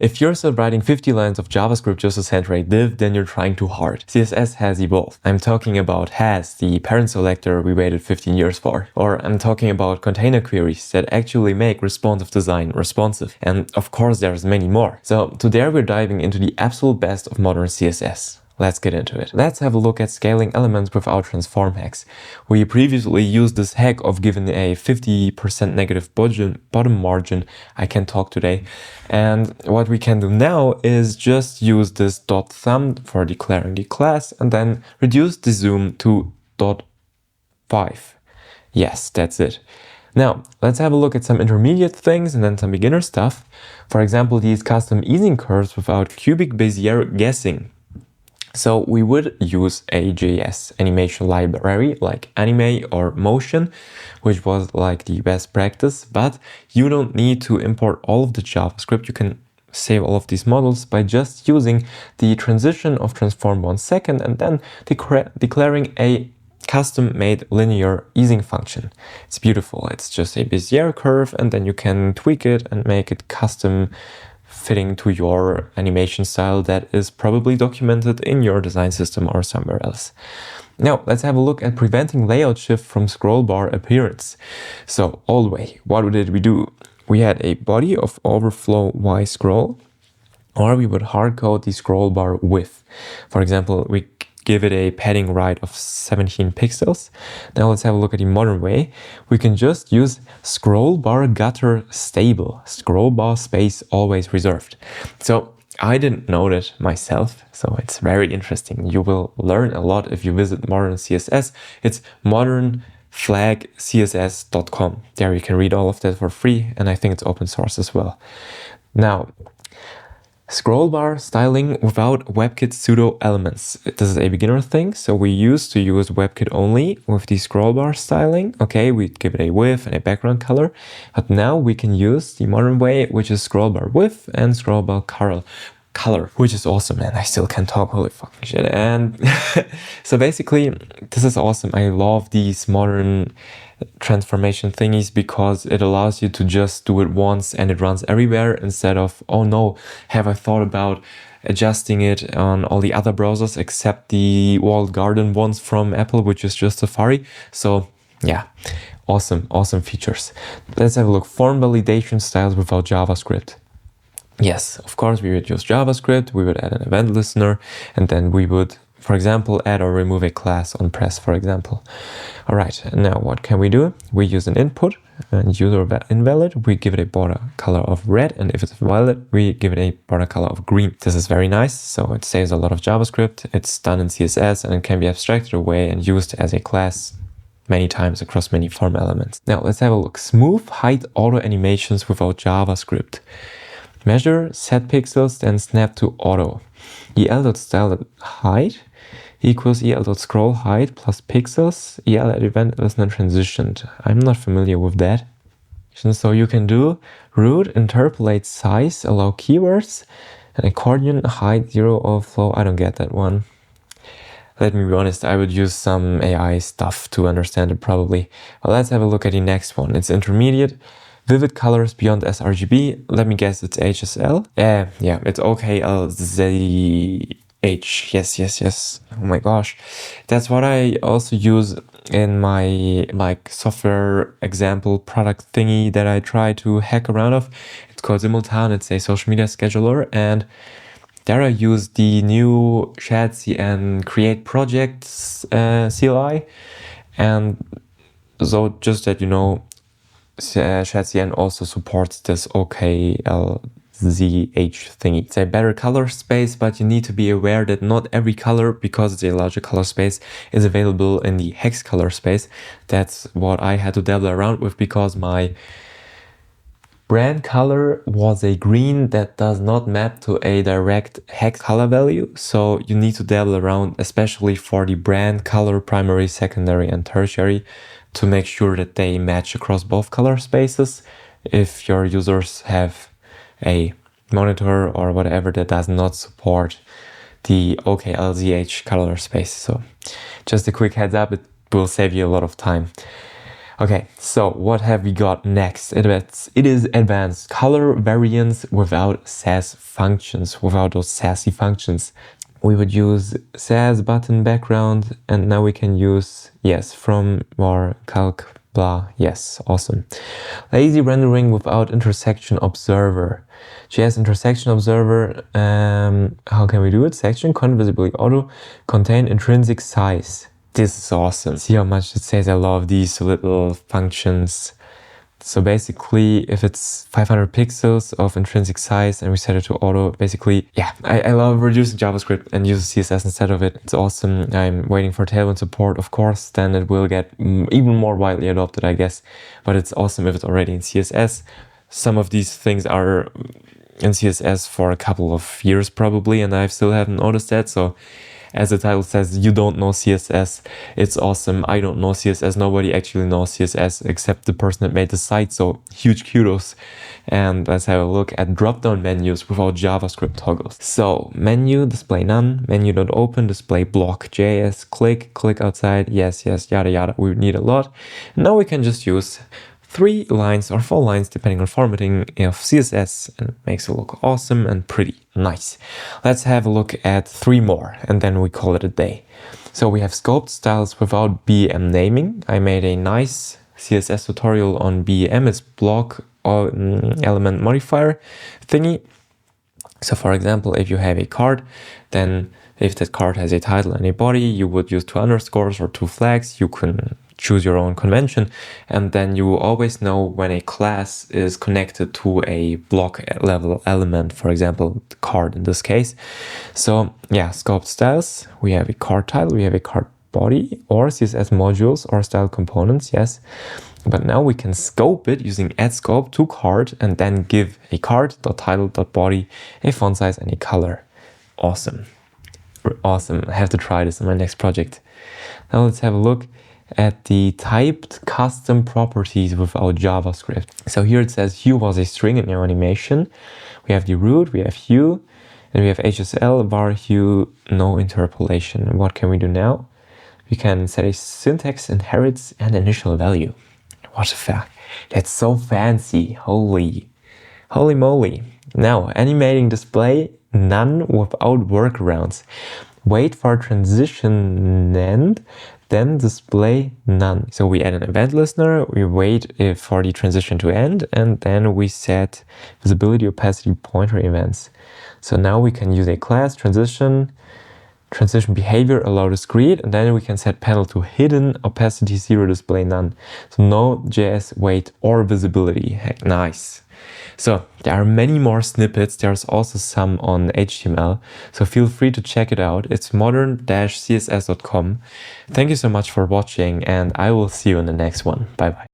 If you're still writing 50 lines of JavaScript just to center a div, then you're trying too hard. CSS has evolved. I'm talking about has, the parent selector we waited 15 years for. Or I'm talking about container queries that actually make responsive design responsive. And of course there's many more. So today we're diving into the absolute best of modern CSS. Let's get into it. Let's have a look at scaling elements without transform hacks. We previously used this hack of giving a 50% negative bottom margin. I can't talk today. And what we can do now is just use this .thumb for declaring the class and then reduce the zoom to .5. Yes, that's it. Now, let's have a look at some intermediate things and then some beginner stuff. For example, these custom easing curves without cubic Bezier guessing. So we would use a JS animation library like Anime or Motion, which was like the best practice, but you don't need to import all of the JavaScript. You can save all of these models by just using the transition of transform 1 second and then declaring a custom-made linear easing function. It's beautiful. It's just a Bezier curve and then you can tweak it and make it custom fitting to your animation style that is probably documented in your design system or somewhere else. Now, let's have a look at preventing layout shift from scroll bar appearance. So, all the way, what did we do? We had a body of overflow Y scroll, or we would hardcode the scroll bar width. For example, we give it a padding right of 17 pixels. Now let's have a look at the modern way. We can just use scroll bar gutter stable, scroll bar space always reserved. So I didn't know that myself, so it's very interesting. You will learn a lot if you visit Modern CSS. It's modernflagcss.com. There you can read all of that for free, and I think it's open source as well. Now, scroll bar styling without WebKit pseudo elements. This is a beginner thing, so we used to use WebKit only with the scroll bar styling. Okay, we give it a width and a background color, but now we can use the modern way, which is scroll bar width and scroll bar color, which is awesome, man. I still can't talk, holy fucking shit. And so basically, this is awesome. I love these modern transformation thingies because it allows you to just do it once and it runs everywhere instead of, oh no, have I thought about adjusting it on all the other browsers except the walled garden ones from Apple, which is just Safari. So yeah, awesome features. Let's have a look. Form validation styles without JavaScript. Yes, of course, we would use JavaScript, we would add an event listener, and then we would, for example, add or remove a class on press, for example. All right, now what can we do? We use an input and user invalid. We give it a border color of red, and if it's valid, we give it a border color of green. This is very nice, so it saves a lot of JavaScript. It's done in CSS, and it can be abstracted away and used as a class many times across many form elements. Now, let's have a look. Smooth height auto animations without JavaScript. Measure, set pixels, then snap to auto. el.style.height equals el.scroll height plus pixels, el at event listener transitioned. I'm not familiar with that. So you can do root, interpolate size, allow keywords, and accordion height 0 overflow. I don't get that one. Let me be honest, I would use some AI stuff to understand it probably. Well, let's have a look at the next one. It's intermediate. Vivid colors beyond sRGB. Let me guess, it's HSL. Yeah, it's OKLZH. Yes. Oh my gosh. That's what I also use in my software example product thingy that I try to hack around of. It's called Simultan. It's a social media scheduler, and there I use the new Shadcn create projects CLI. And so just that you know, Shadcn also supports this OKLZH thingy. It's a better color space, but you need to be aware that not every color, because it's a larger color space, is available in the hex color space. That's what I had to dabble around with because my brand color was a green that does not map to a direct hex color value. So you need to dabble around, especially for the brand color, primary, secondary, and tertiary, to make sure that they match across both color spaces. If your users have a monitor or whatever that does not support the OKLZH color space. So just a quick heads up, it will save you a lot of time. Okay, so what have we got next? It is advanced color variants without sass functions, without those sassy functions. We would use sass button background, and now we can use, yes, from var calc blah, yes, awesome. Lazy rendering without intersection observer. JS intersection observer, how can we do it? Section, visibility auto, contain intrinsic size. This is awesome. See how much it says I love these little functions. So basically, if it's 500 pixels of intrinsic size and we set it to auto, basically, yeah, I love reducing JavaScript and use CSS instead of it. It's awesome. I'm waiting for Tailwind support, of course, then it will get even more widely adopted, I guess. But it's awesome if it's already in CSS. Some of these things are in CSS for a couple of years probably, and I still haven't noticed that. So as the title says, you don't know CSS. It's awesome. I don't know CSS. Nobody actually knows CSS except the person that made the site. So huge kudos. And let's have a look at drop-down menus without JavaScript toggles. So menu, display none, menu.open, display block, JS, click outside, yes, yada, yada. We need a lot. Now we can just use 3 lines or 4 lines depending on formatting of CSS, and it makes it look awesome and pretty nice. Let's have a look at 3 more and then we call it a day. So we have scoped styles without BEM naming. I made a nice CSS tutorial on BEM. It's block element modifier thingy. So for example, if you have a card, then if that card has a title and a body, you would use 2 underscores or 2 flags. You can choose your own convention, and then you always know when a class is connected to a block level element, for example, the card in this case. So yeah, scoped styles, we have a card title, we have a card body, or CSS modules or style components, yes. But now we can scope it using add scope to card and then give a card.title.body a font size and a color. Awesome. Awesome. I have to try this in my next project. Now let's have a look at the typed custom properties without JavaScript. So here it says hue was a string in your animation. We have the root, we have hue, and we have HSL, var hue, no interpolation. What can we do now? We can set a syntax inherits and initial value. What the fuck? That's so fancy. Holy moly. Now, animating display, none without workarounds. Wait for transition end, then display none. So we add an event listener, we wait for the transition to end, and then we set visibility, opacity, pointer events. So now we can use a class transition behavior, allow discrete, and then we can set panel to hidden, opacity 0, display none. So no JS, wait, or visibility. Heck, nice. So there are many more snippets. There's also some on HTML. So feel free to check it out. It's modern-css.com. Thank you so much for watching, and I will see you in the next one. Bye bye.